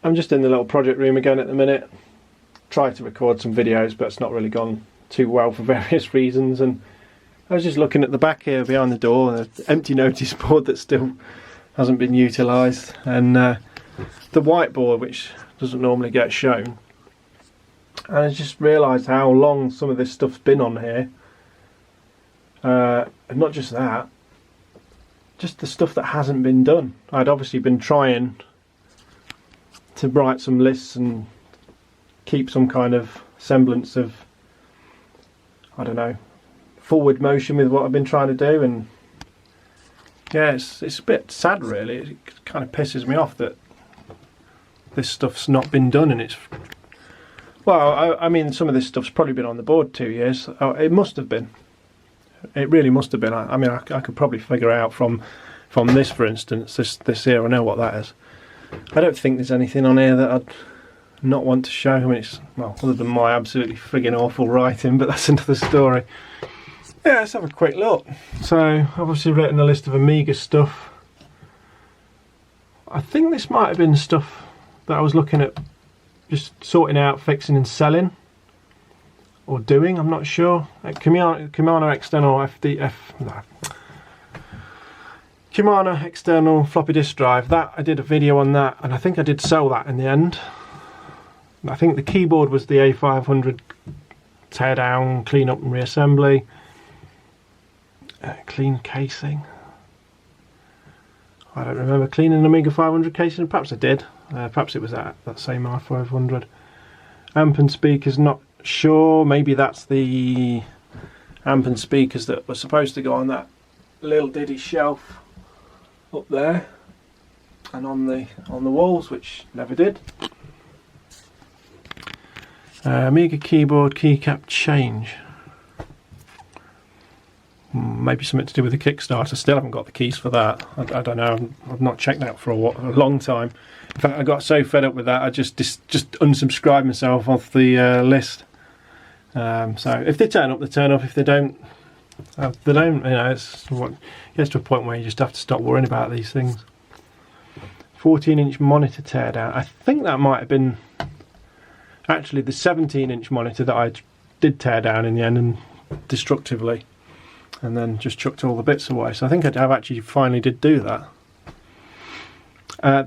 I'm just in the little project room again at the minute. Tried to record some videos, but it's not really gone too well for various reasons. And I was just looking at the back here behind the door, an empty notice board that still hasn't been utilised, and the whiteboard, which doesn't normally get shown. And I just realised how long some of this stuff's been on here. And not just that, just the stuff that hasn't been done. I'd obviously been trying to write some lists and keep some kind of semblance of, I don't know, forward motion with what I've been trying to do, and yeah, it's a bit sad really. It kind of pisses me off that this stuff's not been done, and it's, well, I mean, some of this stuff's probably been on the board 2 years. Oh, it must have been. It really must have been. I mean, I could probably figure out from this, for instance, this here. I know what that is. I don't think there's anything on here that I'd not want to show. I mean, it's, well, other than my absolutely frigging awful writing, but that's another story. Yeah, let's have a quick look. So, I've obviously written a list of Amiga stuff. I think this might have been stuff that I was looking at just sorting out, fixing and selling. Or doing, I'm not sure. Kumana external Kumana external floppy disk drive. That I did a video on that, and I think I did sell that in the end. I think the keyboard was the A500 teardown, clean up and reassembly, clean casing. I don't remember cleaning an Amiga 500 casing. Perhaps I did. Perhaps it was that same i500. Amp and speakers, not sure. Maybe that's the amp and speakers that were supposed to go on that little diddy shelf up there and on the walls, which never did. Amiga keyboard keycap change. Maybe something to do with the Kickstarter. Still haven't got the keys for that. I don't know. I've not checked that for a long time. In fact, I got so fed up with that, I just unsubscribed myself off the list. So if they turn up, they turn up. If they don't, they don't. You know, it gets to a point where you just have to stop worrying about these things. 14-inch monitor teardown. I think that might have been actually the 17-inch monitor that I did tear down in the end, and destructively, and then just chucked all the bits away. So I think I've actually finally did do that.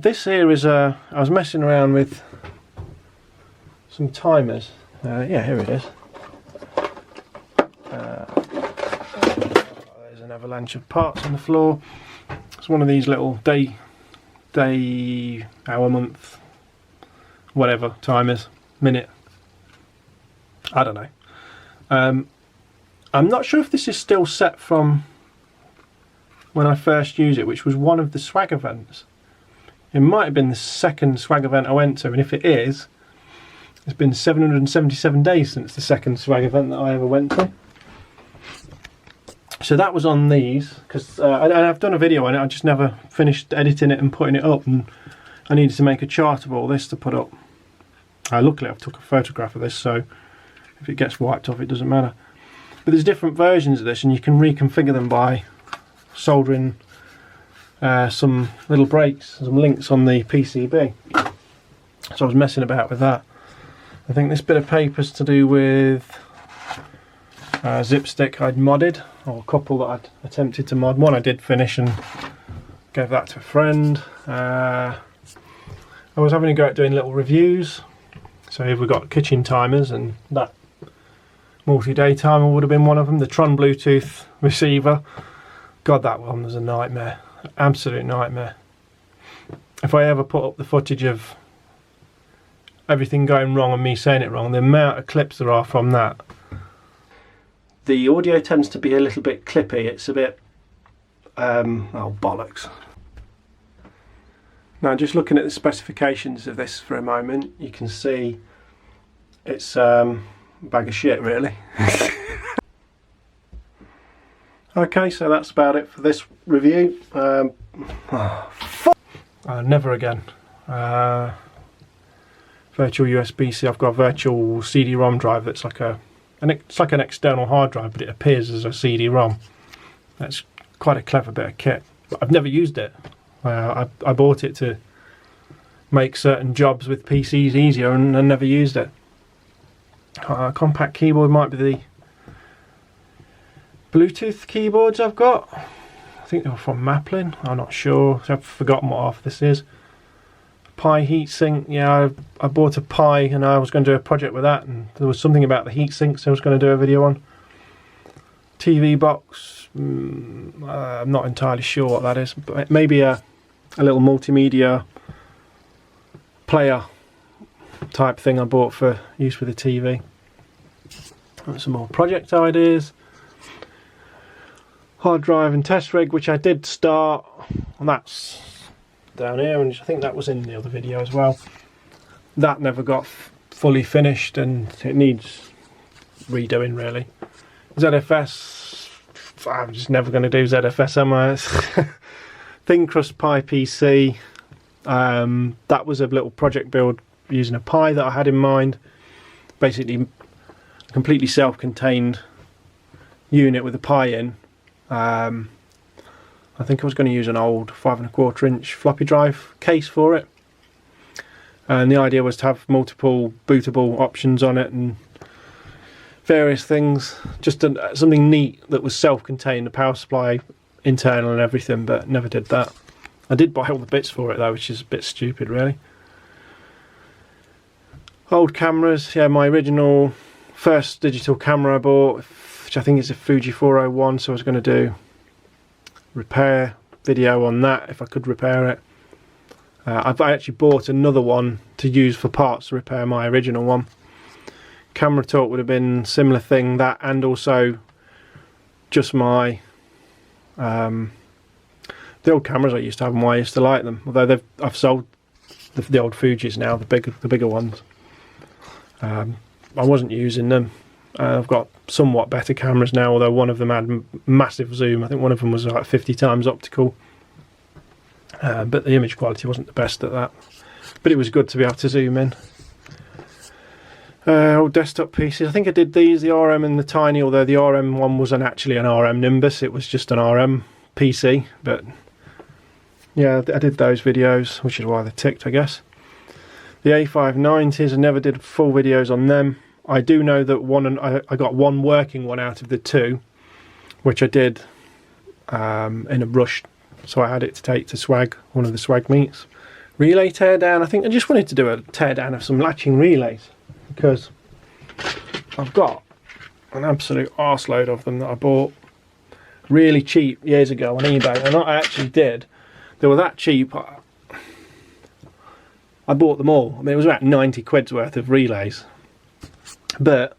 This here is I was messing around with some timers. Yeah, here it is. There's an avalanche of parts on the floor. It's one of these little day, hour, month, whatever timers, minute. I don't know. I'm not sure if this is still set from when I first used it, which was one of the swag events. It might have been the second swag event I went to, and if it is, it's been 777 days since the second swag event that I ever went to. So that was on these, because I've done a video on it, I just never finished editing it and putting it up, and I needed to make a chart of all this to put up. Luckily I've took a photograph of this, so if it gets wiped off it doesn't matter. But there's different versions of this, and you can reconfigure them by soldering some little breaks, some links on the PCB. So I was messing about with that. I think this bit of paper's to do with Zipstick I'd modded, or a couple that I'd attempted to mod. One I did finish and gave that to a friend. I was having a go at doing little reviews. So here we've got kitchen timers, and that multi-day timer would have been one of them. The Tron Bluetooth receiver. God, that one was a nightmare. Absolute nightmare. If I ever put up the footage of everything going wrong and me saying it wrong, the amount of clips there are from that. The audio tends to be a little bit clippy. It's a bit oh bollocks. Now just looking at the specifications of this for a moment, you can see it's a bag of shit really. Okay, so that's about it for this review. Never again. Virtual USB-C. I've got a virtual CD-ROM drive that's like it's like an external hard drive, but it appears as a CD-ROM. That's quite a clever bit of kit. But I've never used it. I bought it to make certain jobs with PCs easier, and never used it. Compact keyboard might be the Bluetooth keyboards I've got. I think they were from Maplin, I'm not sure, so I've forgotten what half this is. Pi heatsink, yeah, I bought a Pi and I was going to do a project with that, and there was something about the heatsinks I was going to do a video on. TV box, I'm not entirely sure what that is, but maybe a little multimedia player type thing I bought for use with the TV. And some more project ideas. Hard drive and test rig, which I did start, and that's down here, and I think that was in the other video as well. That never got fully finished and it needs redoing really. ZFS, I'm just never going to do ZFS, am I? ThinCrust Pi PC, that was a little project build using a Pi that I had in mind. Basically a completely self-contained unit with a Pi in. I think I was going to use an old 5¼ inch floppy drive case for it, and the idea was to have multiple bootable options on it and various things, just something neat that was self-contained, the power supply internal and everything, but never did that. I did buy all the bits for it though, which is a bit stupid really. Old cameras, yeah, my original first digital camera I bought, which I think is a Fuji 401, so I was going to do repair video on that if I could repair it. I actually bought another one to use for parts to repair my original one. Camera Talk would have been similar thing, that, and also just my the old cameras I used to have and why I used to like them, although I've sold the old Fujis now, the bigger ones. I wasn't using them. I've got somewhat better cameras now, although one of them had massive zoom. I think one of them was like 50 times optical, but the image quality wasn't the best at that, but it was good to be able to zoom in. Old desktop PCs, I think I did these, the RM and the Tiny, although the RM one wasn't actually an RM Nimbus, it was just an RM PC, but yeah, I did those videos, which is why they ticked, I guess. The A590s, I never did full videos on them. I do know that I got one working one out of the two, which I did in a rush, so I had it to take to Swag, one of the Swag meets. Relay teardown, I think I just wanted to do a teardown of some latching relays, because I've got an absolute arseload of them that I bought really cheap years ago on eBay, and I actually did. They were that cheap, I bought them all. I mean, it was about 90 quid's worth of relays. But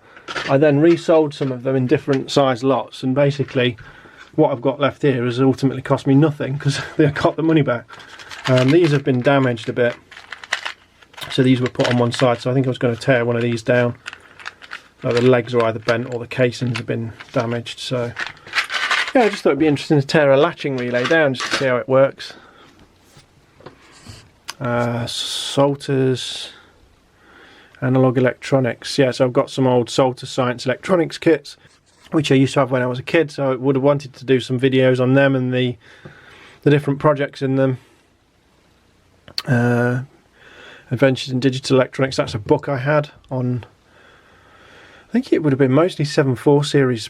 I then resold some of them in different size lots, and basically what I've got left here has ultimately cost me nothing because I got the money back. These have been damaged a bit, so these were put on one side, so I think I was going to tear one of these down. The legs are either bent or the casings have been damaged, so yeah, I just thought it'd be interesting to tear a latching relay down just to see how it works. Salters, Analog Electronics, yeah, so I've got some old Salter Science Electronics kits which I used to have when I was a kid, so I would have wanted to do some videos on them and the different projects in them. Adventures in Digital Electronics, that's a book I had on, I think it would have been mostly 7.4 series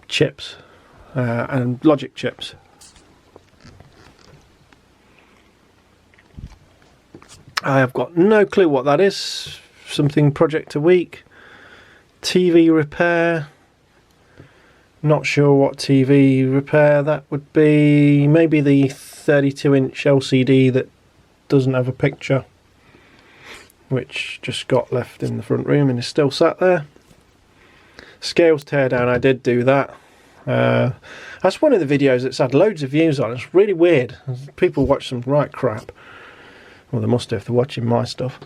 chips and logic chips. I have got no clue what that is. Something Project a Week. TV repair. Not sure what TV repair that would be. Maybe the 32-inch LCD that doesn't have a picture, which just got left in the front room and is still sat there. Scales teardown, I did do that. That's one of the videos that's had loads of views on. It's really weird. People watch some right crap. Well, they must have if they're watching my stuff.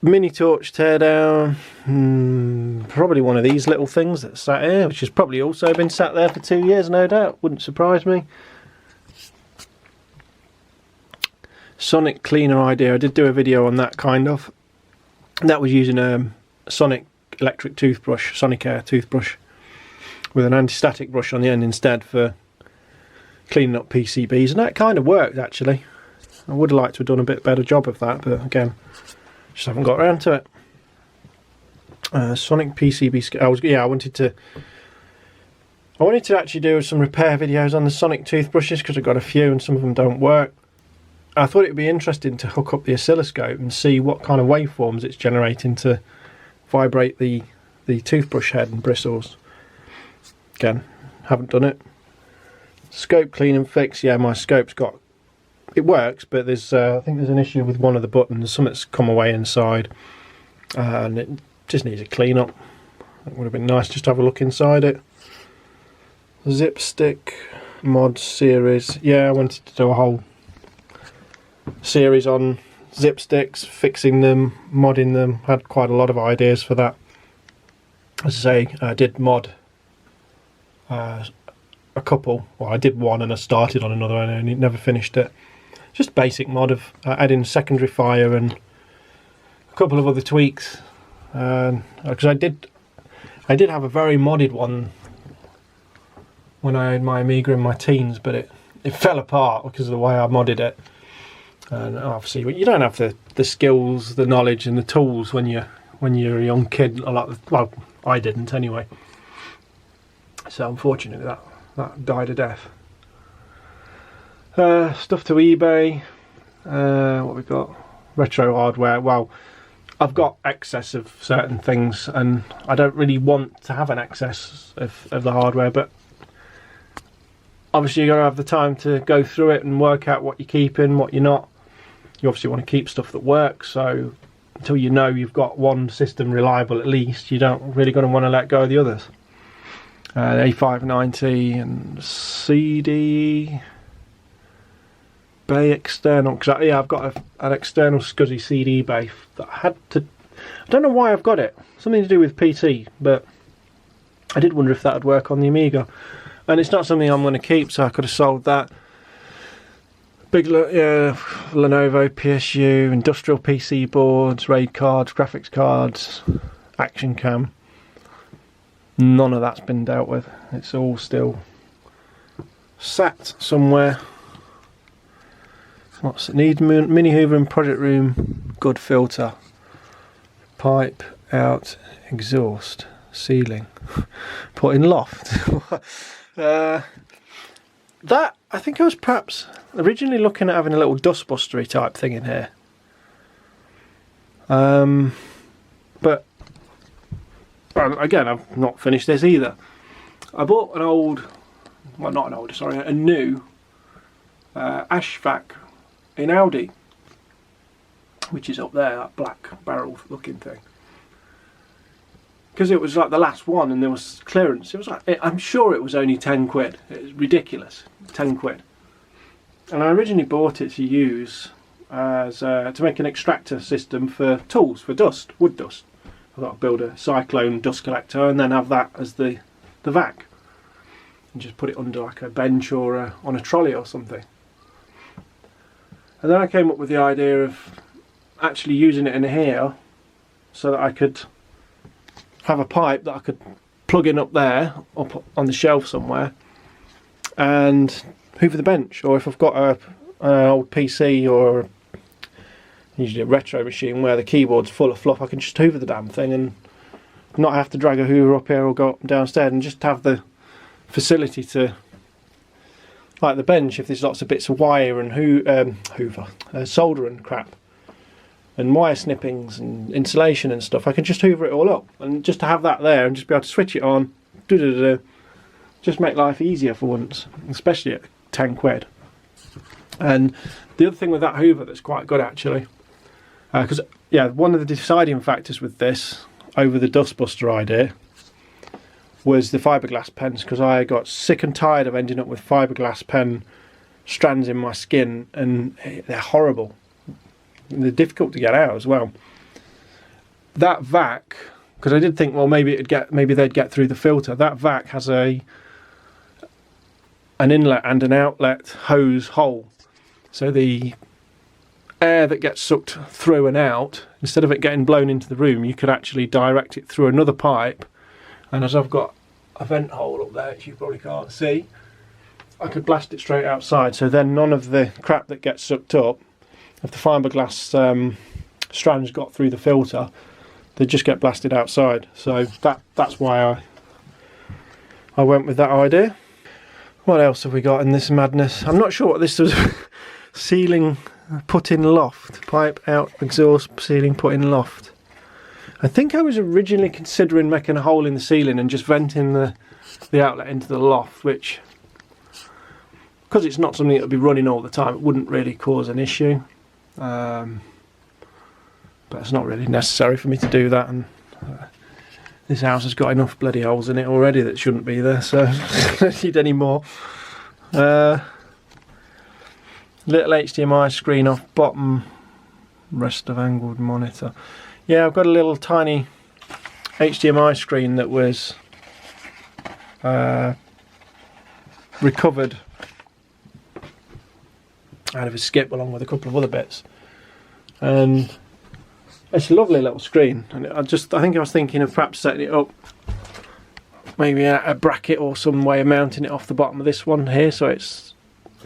Mini torch teardown. Probably one of these little things that's sat here, which has probably also been sat there for 2 years, no doubt. Wouldn't surprise me. Sonic cleaner idea. I did do a video on that, kind of. That was using a Sonic electric toothbrush, Sonic Air toothbrush, with an anti-static brush on the end instead for cleaning up PCBs, and that kind of worked actually. I would have liked to have done a bit better job of that, but again, just haven't got around to it. Sonic PCB. I wanted to actually do some repair videos on the Sonic toothbrushes because I've got a few and some of them don't work. I thought it would be interesting to hook up the oscilloscope and see what kind of waveforms it's generating to vibrate the toothbrush head and bristles. Again, haven't done it. Scope clean and fix. Yeah, my scope's got, it works, but there's I think there's an issue with one of the buttons. Something's come away inside, and it just needs a clean up. It would have been nice just to have a look inside it. Zip stick mod series. Yeah, I wanted to do a whole series on zip sticks, fixing them, modding them. Had quite a lot of ideas for that. As I say, I did mod a couple. Well, I did one and I started on another and I never finished it. Just basic mod of adding secondary fire and a couple of other tweaks. Because I did have a very modded one when I had my Amiga in my teens, but it fell apart because of the way I modded it. And obviously, you don't have the skills, the knowledge, and the tools when you're a young kid. Well, I didn't anyway. So unfortunately, that died a death. Stuff to eBay. What we got? Retro hardware. Well, I've got excess of certain things, and I don't really want to have an excess of the hardware, but obviously you're going to have the time to go through it and work out what you're keeping, what you're not. You obviously want to keep stuff that works, so until you know you've got one system reliable at least, you don't really going to want to let go of the others. A590 and CD bay external, because I've got an external SCSI CD bay that I had to, I don't know why I've got it, something to do with PT, but I did wonder if that would work on the Amiga, and it's not something I'm going to keep, so I could have sold that. Big Lenovo PSU, industrial PC boards, RAID cards, graphics cards, action cam. None of that's been dealt with. It's all still sat somewhere. What's it need? Mini Hoover in project room. Good filter. Pipe out. Exhaust. Ceiling. Put in loft. That, I think I was perhaps originally looking at having a little dustbustery type thing in here. But again, I've not finished this either. I bought an old, well not an old, sorry, a new Ashvac in Audi, which is up there, that black barrel looking thing. Because it was like the last one and there was clearance. It was like, I'm sure it was only 10 quid. It was ridiculous, 10 quid. And I originally bought it to use as to make an extractor system for tools, for dust, wood dust. I've got to build a cyclone dust collector and then have that as the vac. And just put it under like a bench or on a trolley or something. And then I came up with the idea of actually using it in here so that I could have a pipe that I could plug in up there, up on the shelf somewhere, and hoover the bench. Or if I've got an old PC or usually a retro machine where the keyboard's full of fluff, I can just hoover the damn thing and not have to drag a hoover up here or go up and downstairs, and just have the facility to, like the bench, if there's lots of bits of wire and solder and crap, and wire snippings and insulation and stuff, I can just hoover it all up, and just to have that there and just be able to switch it on, just make life easier for once, especially at 10 quid. And the other thing with that hoover that's quite good actually, because one of the deciding factors with this over the dustbuster idea was the fiberglass pens, because I got sick and tired of ending up with fiberglass pen strands in my skin, and they're horrible. They're difficult to get out as well. That vac, because I did think, well, maybe they'd get through the filter. That vac has an inlet and an outlet hose hole, so the air that gets sucked through and out, instead of it getting blown into the room, you could actually direct it through another pipe. And as I've got a vent hole up there, which you probably can't see, I could blast it straight outside, so then none of the crap that gets sucked up if the fiberglass strands got through the filter, they just get blasted outside. So that's why I went with that idea. What else have we got in this madness? I'm not sure what this was. Ceiling put in loft, pipe out exhaust, ceiling put in loft. I think I was originally considering making a hole in the ceiling and just venting the outlet into the loft, which, because it's not something that would be running all the time, it wouldn't really cause an issue. But it's not really necessary for me to do that, and this house has got enough bloody holes in it already that shouldn't be there, so I don't need any more. Little HDMI screen off bottom, rest of angled monitor. Yeah, I've got a little tiny HDMI screen that was recovered out of a skip along with a couple of other bits, and it's a lovely little screen. And I think I was thinking of perhaps setting it up, maybe a bracket or some way of mounting it off the bottom of this one here, so it's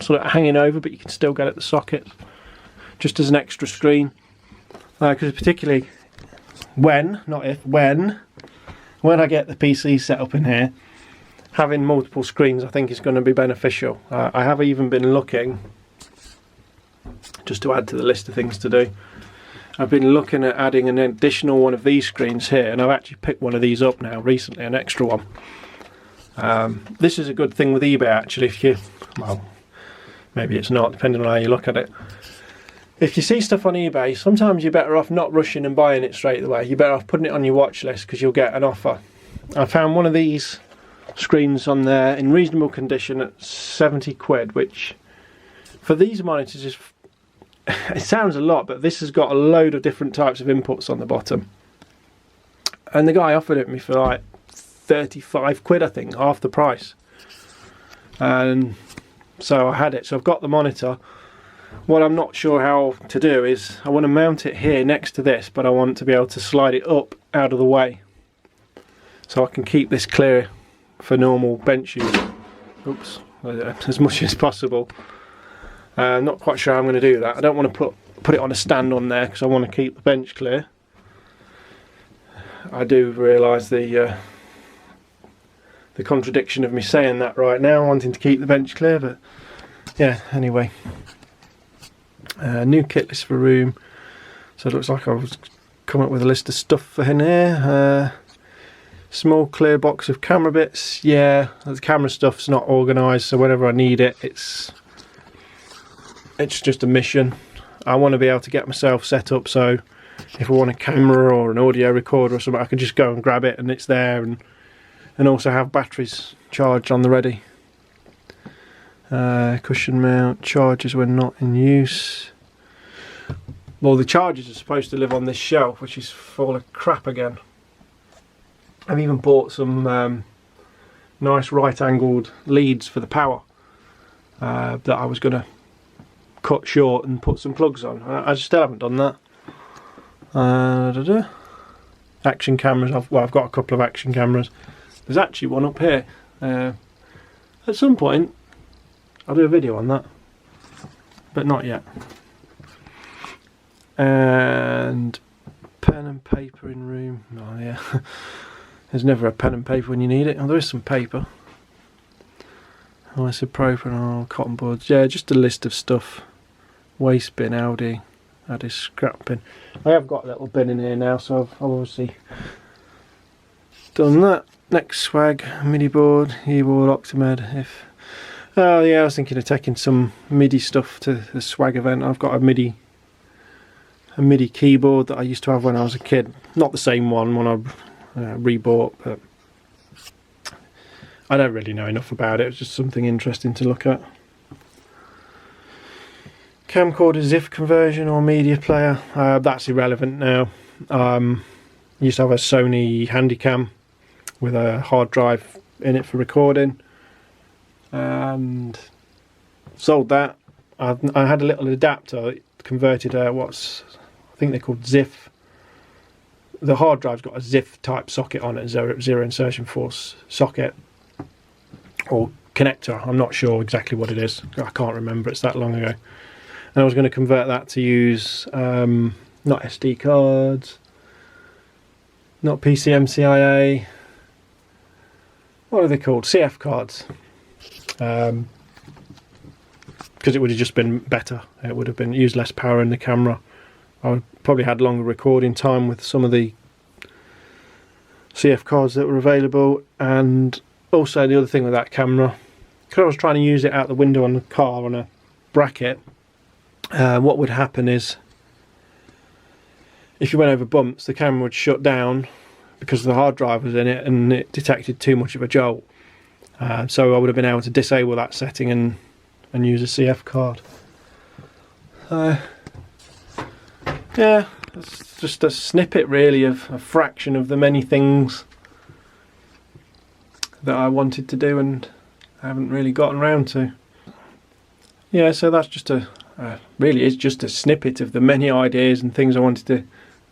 sort of hanging over, but you can still get at the socket, just as an extra screen. Because particularly when I get the PC set up in here, having multiple screens I think is going to be beneficial. I have even been looking, just to add to the list of things to do, I've been looking at adding an additional one of these screens here, and I've actually picked one of these up now recently, an extra one. This is a good thing with eBay actually, if you, well, maybe it's not, depending on how you look at it. If you see stuff on eBay, sometimes you're better off not rushing and buying it straight away. You're better off putting it on your watch list because you'll get an offer. I found one of these screens on there in reasonable condition at 70 quid, which for these monitors is, it sounds a lot, but this has got a load of different types of inputs on the bottom. And the guy offered it me for like 35 quid, I think, half the price. And so I had it. So I've got the monitor. What I'm not sure how to do is I want to mount it here next to this, but I want to be able to slide it up out of the way so I can keep this clear for normal bench use. Oops, as much as possible. I'm not quite sure how I'm going to do that. I don't want to put it on a stand on there because I want to keep the bench clear. I do realise the contradiction of me saying that right now, wanting to keep the bench clear, but yeah, anyway. New kit list for room. So it looks like I was coming up with a list of stuff for in here. Small clear box of camera bits. Yeah, the camera stuff's not organised, so whenever I need it, it's just a mission. I want to be able to get myself set up so if I want a camera or an audio recorder or something, I can just go and grab it and it's there, and also have batteries charged on the ready. Cushion mount, chargers when not in use. Well, the chargers are supposed to live on this shelf, which is full of crap again. I've even bought some nice right-angled leads for the power that I was going to cut short and put some plugs on. I still haven't done that. Action cameras. I've got a couple of action cameras. There's actually one up here. At some point I'll do a video on that, but not yet. And pen and paper in room. Oh yeah, there's never a pen and paper when you need it. Oh, there is some paper. Isopropyl, cotton buds. Yeah, just a list of stuff. Waste bin, Audi scrap bin. I have got a little bin in here now, so I've obviously done that. Next swag, MIDI board, keyboard, Octamed. Oh yeah, I was thinking of taking some MIDI stuff to the swag event. I've got a MIDI keyboard that I used to have when I was a kid. Not the same one I rebought, but I don't really know enough about it. It's just something interesting to look at. Camcorder ZIF conversion or media player. That's irrelevant now. I used to have a Sony Handycam with a hard drive in it for recording, and sold that. I had a little adapter that converted I think they're called ZIF. The hard drive's got a ZIF type socket on it, zero insertion force socket or connector. I'm not sure exactly what it is. I can't remember, it's that long ago. and I was going to convert that to use not SD cards, not PCMCIA, what are they called? CF cards. Because it would have just been better. It would have been used less power in the camera. I would probably had longer recording time with some of the CF cards that were available. And also the other thing with that camera, because I was trying to use it out the window on the car on a bracket, what would happen is if you went over bumps, the camera would shut down because the hard drive was in it and it detected too much of a jolt. So I would have been able to disable that setting and use a CF card. Yeah, it's just a snippet really of a fraction of the many things that I wanted to do and I haven't really gotten around to. Yeah, so that's just really is just a snippet of the many ideas and things I wanted to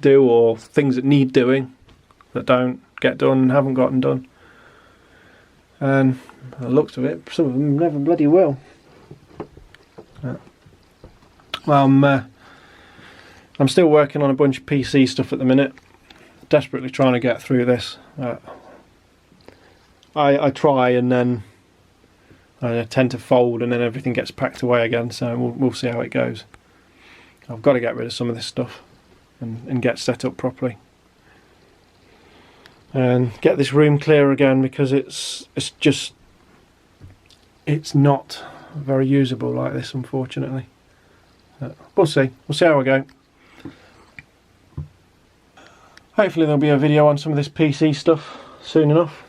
do, or things that need doing that don't get done and haven't gotten done. And by the looks of it, some of them never bloody will. Well, I'm still working on a bunch of PC stuff at the minute, desperately trying to get through this. I try and then I tend to fold and then everything gets packed away again, so we'll see how it goes. I've got to get rid of some of this stuff and get set up properly. And get this room clear again, because it's not very usable like this, unfortunately. We'll see how we go. Hopefully there'll be a video on some of this PC stuff soon enough,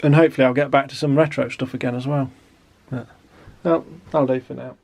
and hopefully I'll get back to some retro stuff again as well. Well, that'll do for now.